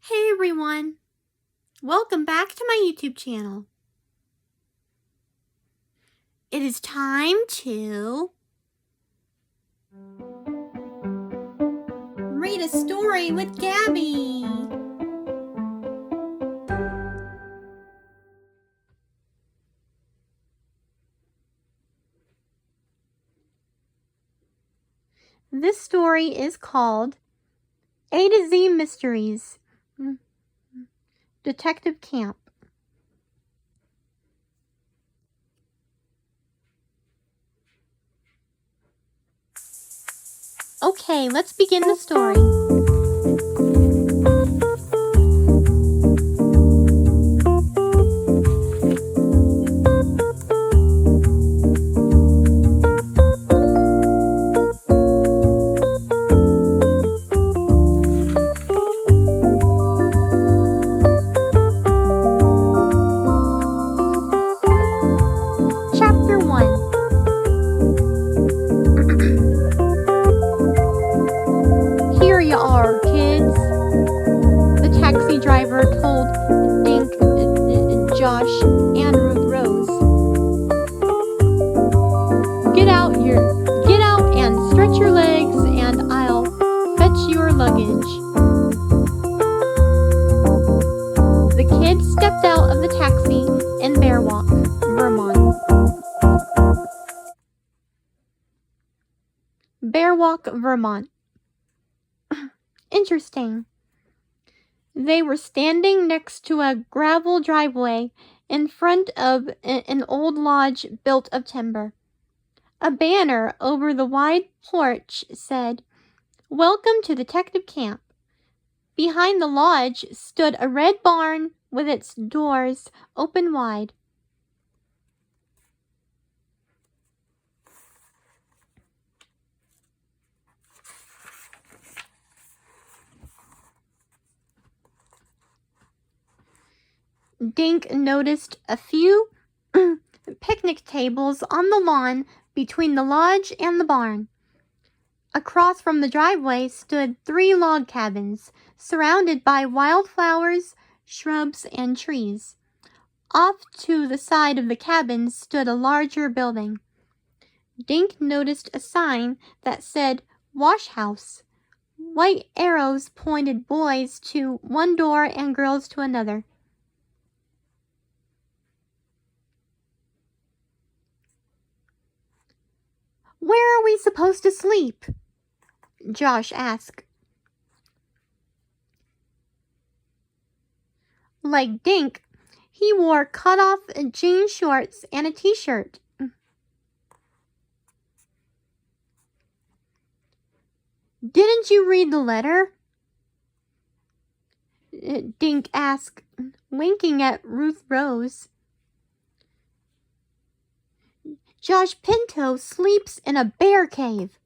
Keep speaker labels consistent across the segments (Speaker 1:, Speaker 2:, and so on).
Speaker 1: Hey everyone, welcome back to my YouTube channel. It is time to read a story with Gabby. This story is called A to Z Mysteries, Detective Camp. Okay, let's begin the story. Chapter 1. Here you are, kids, the taxi driver told Dink, Josh, and Ruth Rose. Get out and stretch your legs and I'll fetch your luggage. The kids stepped out of the taxi in Bear Walk, Vermont. Bear Walk, Vermont. Interesting. They were standing next to a gravel driveway in front of an old lodge built of timber. A banner over the wide porch said, "Welcome to Detective Camp." Behind the lodge stood a red barn with its doors open wide. Dink noticed a few picnic tables on the lawn between the lodge and the barn. Across from the driveway stood 3 log cabins, surrounded by wildflowers, shrubs, and trees. Off to the side of the cabins stood a larger building. Dink noticed a sign that said "Wash House." White arrows pointed boys to one door and girls to another. "Where are we supposed to sleep?" Josh asked. Like Dink, he wore cut-off jean shorts and a t-shirt. "Didn't you read the letter?" Dink asked, winking at Ruth Rose. "Josh Pinto sleeps in a bear cave."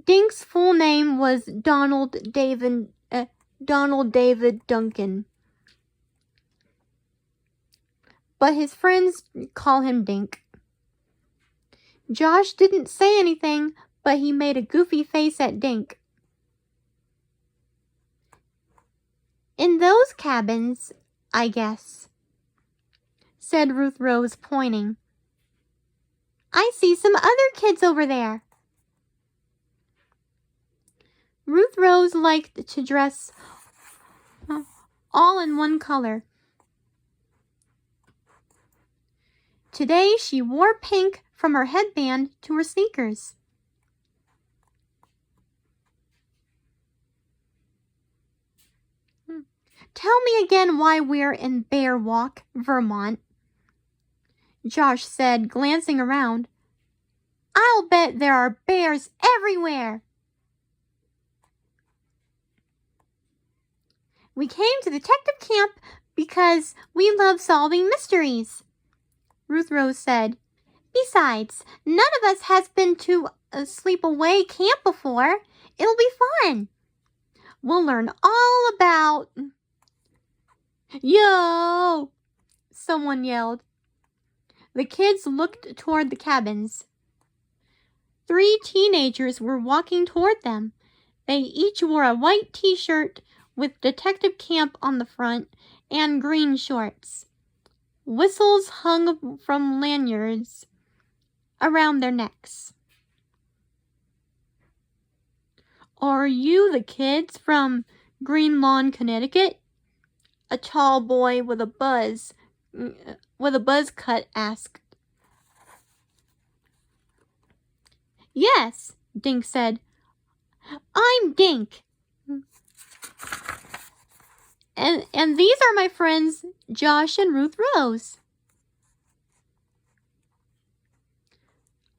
Speaker 1: Dink's full name was Donald David Duncan, but his friends call him Dink. Josh didn't say anything, but he made a goofy face at Dink. "In those cabins, I guess," said Ruth Rose, pointing. "I see some other kids over there." Ruth Rose liked to dress all in one color. Today she wore pink from her headband to her sneakers. "Tell me again why we're in Bear Walk, Vermont," Josh said, glancing around. "I'll bet there are bears everywhere." "We came to Detective Camp because we love solving mysteries," Ruth Rose said. "Besides, none of us has been to a sleepaway camp before. It'll be fun. We'll learn all about..." "Yo!" someone yelled. The kids looked toward the cabins. 3 teenagers were walking toward them. They each wore a white t-shirt with Detective Camp on the front and green shorts. Whistles hung from lanyards around their necks. "Are you the kids from Green Lawn, Connecticut?" a tall boy with a buzz cut asked. "Yes," Dink said. "I'm Dink. And these are my friends Josh and Ruth Rose."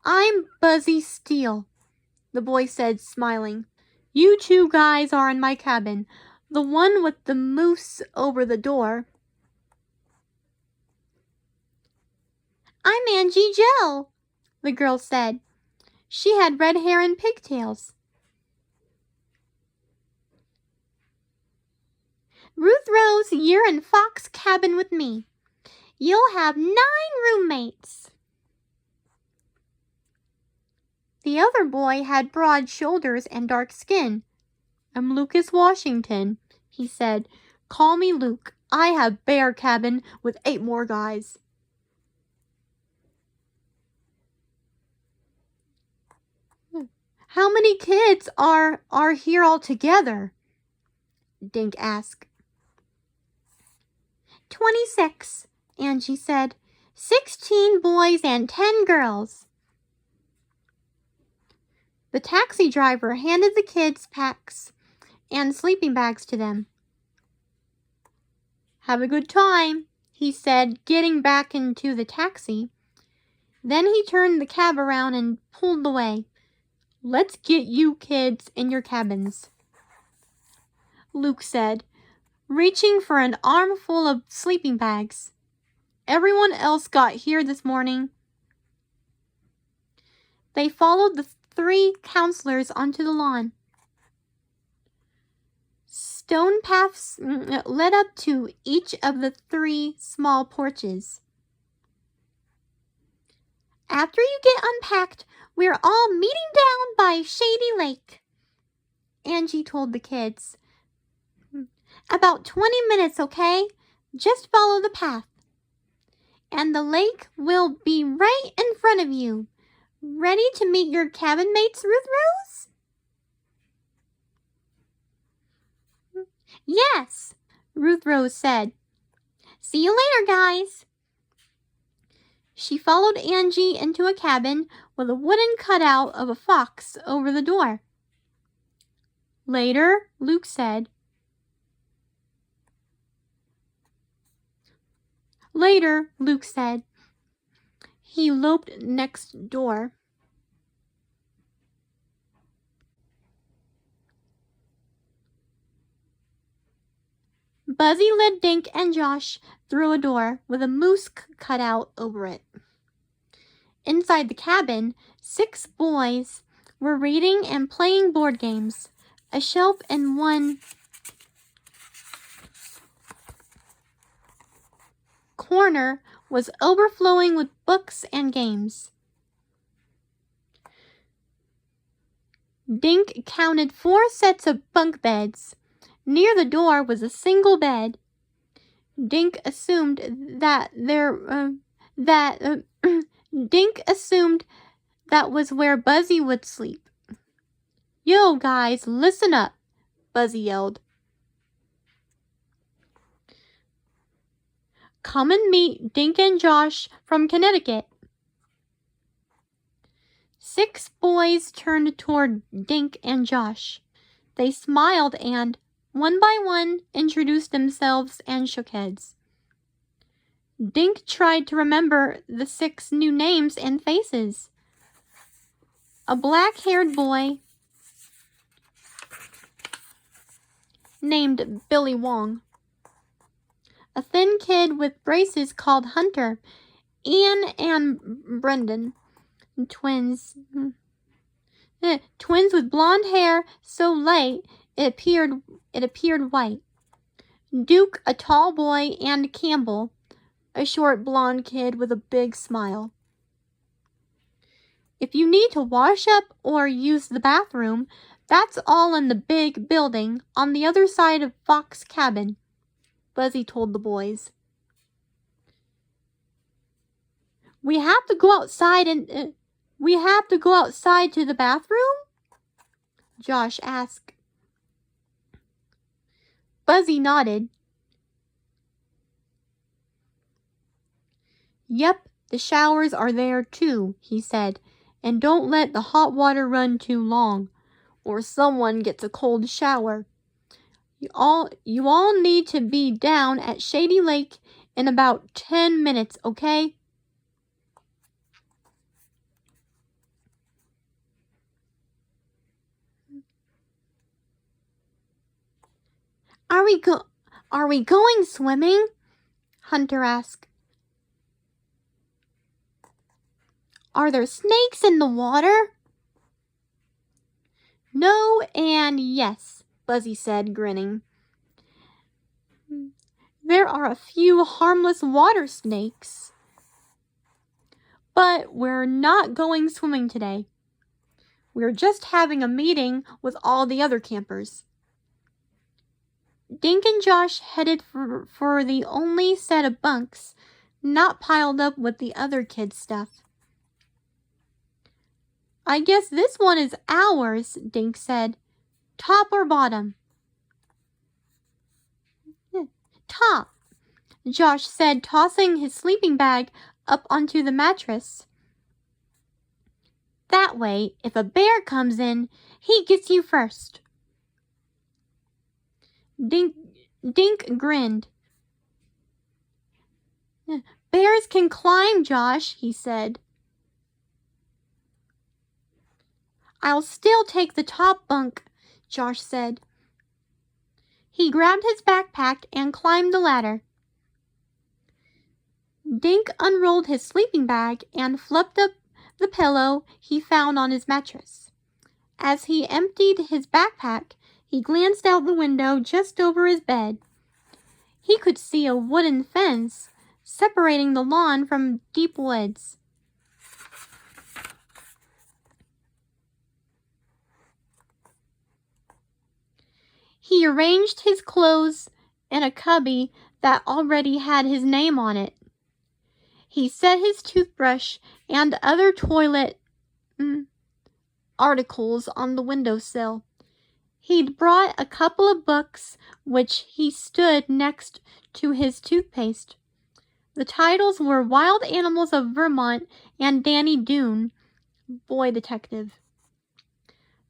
Speaker 1: "I'm Buzzy Steele," the boy said, smiling. "You 2 guys are in my cabin, the one with the moose over the door." "I'm Angie Joe," the girl said. She had red hair and pigtails. "Ruth Rose, you're in Fox cabin with me. You'll have 9 roommates." The other boy had broad shoulders and dark skin. "I'm Lucas Washington," he said. "Call me Luke. I have bear cabin with 8 more guys." "How many kids are here all together?" Dink asked. 26, Angie said. 16 boys and 10 girls. The taxi driver handed the kids packs and sleeping bags to them. "Have a good time," he said, getting back into the taxi. Then he turned the cab around and pulled away. "Let's get you kids in your cabins," Luke said, reaching for an armful of sleeping bags. "Everyone else got here this morning." They followed the 3 counselors onto the lawn. Stone paths led up to each of the 3 small porches. "After you get unpacked, we're all meeting down by Shady Lake," Angie told the kids. "About 20 minutes, okay? Just follow the path. And the lake will be right in front of you. Ready to meet your cabin mates, Ruth Rose?" "Yes," Ruth Rose said. "See you later, guys." She followed Angie into a cabin with a wooden cutout of a fox over the door. "Later," Luke said. "Later," Luke said. He loped next door. Buzzy led Dink and Josh through a door with a moose cut out over it. Inside the cabin, 6 boys were reading and playing board games. A shelf in one corner was overflowing with books and games. Dink counted 4 sets of bunk beds. Near the door was a single bed. Dink assumed that was where Buzzy would sleep. "Yo, guys, listen up," Buzzy yelled. "Come and meet Dink and Josh from Connecticut." 6 boys turned toward Dink and Josh. They smiled and, one by one, introduced themselves and shook heads. Dink tried to remember the 6 new names and faces. A black-haired boy named Billy Wong. A thin kid with braces called Hunter. Ian and Brendan. Twins with blonde hair so light it appeared white. Duke, a tall boy, and Campbell, a short blonde kid with a big smile. If you need to wash up or use the bathroom, that's all in the big building on the other side of Fox's cabin, Buzzy told the boys. We have to go outside to the bathroom? Josh asked. Buzzy nodded. Yep, the showers are there too, he said, and don't let the hot water run too long, or someone gets a cold shower. You all need to be down at Shady Lake in about 10 minutes, okay? Are we going swimming? Hunter asked. Are there snakes in the water? No and yes, Buzzy said, grinning. There are a few harmless water snakes. But we're not going swimming today. We're just having a meeting with all the other campers. Dink and Josh headed for the only set of bunks not piled up with the other kids' stuff. I guess this one is ours, Dink said. Top or bottom? Top, Josh said, tossing his sleeping bag up onto the mattress. That way, if a bear comes in, he gets you first. Dink grinned. Bears can climb, Josh, he said. I'll still take the top bunk, Josh said. He grabbed his backpack and climbed the ladder. Dink unrolled his sleeping bag and flipped up the pillow he found on his mattress. As he emptied his backpack, he glanced out the window just over his bed. He could see a wooden fence separating the lawn from deep woods. He arranged his clothes in a cubby that already had his name on it. He set his toothbrush and other toilet articles on the windowsill. He'd brought a couple of books which he stood next to his toothpaste. The titles were Wild Animals of Vermont and Danny Doone, Boy Detective.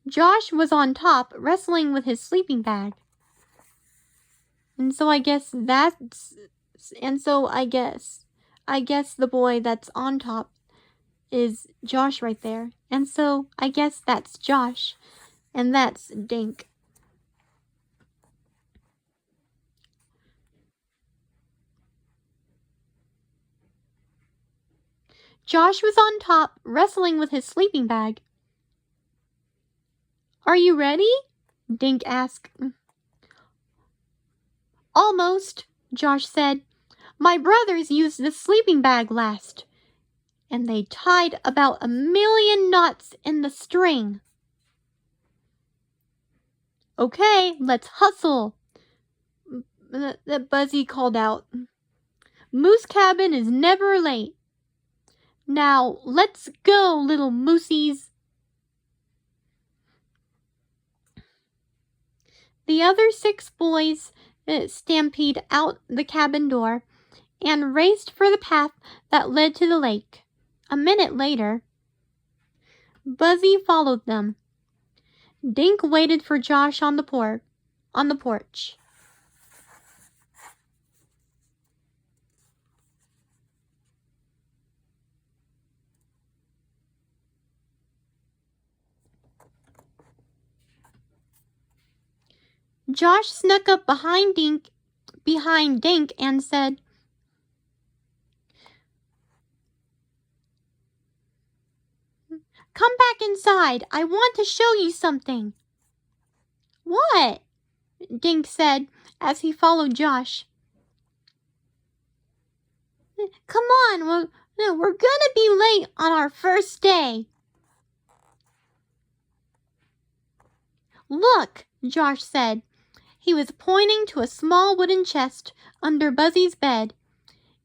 Speaker 1: Josh was on top, wrestling with his sleeping bag. And so I guess I guess the boy that's on top is Josh right there. And so I guess that's Josh. And that's Dink. Josh was on top, wrestling with his sleeping bag. Are you ready? Dink asked. Almost, Josh said. My brothers used the sleeping bag last, and they tied about 1,000,000 knots in the string. Okay, let's hustle, Buzzy called out. Moose Cabin is never late. Now, let's go, little moosies. The other 6 boys stampeded out the cabin door and raced for the path that led to the lake. A minute later, Buzzy followed them. Dink waited for Josh on the porch. Josh snuck up behind Dink and said, Come back inside. I want to show you something. What? Dink said as he followed Josh. Come on, we're gonna be late on our first day. Look, Josh said. He was pointing to a small wooden chest under Buzzy's bed.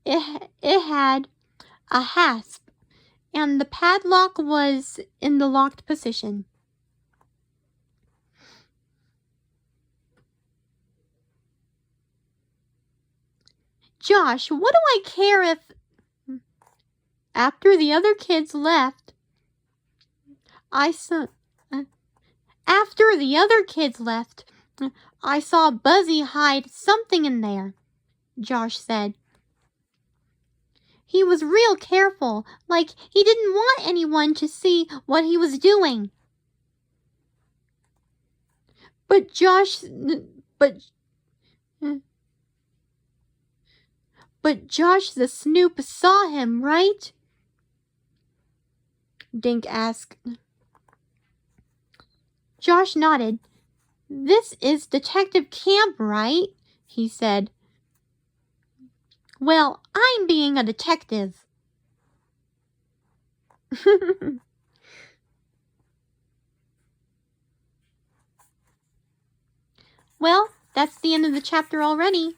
Speaker 1: It had a hasp, and the padlock was in the locked position. Josh, what do I care if... After the other kids left, I saw Buzzy hide something in there, Josh said. He was real careful, like he didn't want anyone to see what he was doing. But Josh the Snoop saw him, right? Dink asked. Josh nodded. This is Detective Camp, right? He said. Well, I'm being a detective. Well, that's the end of the chapter already.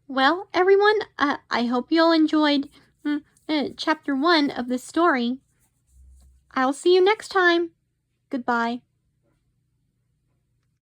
Speaker 1: Well, everyone, I hope you all enjoyed chapter 1 of this story. I'll see you next time. Goodbye.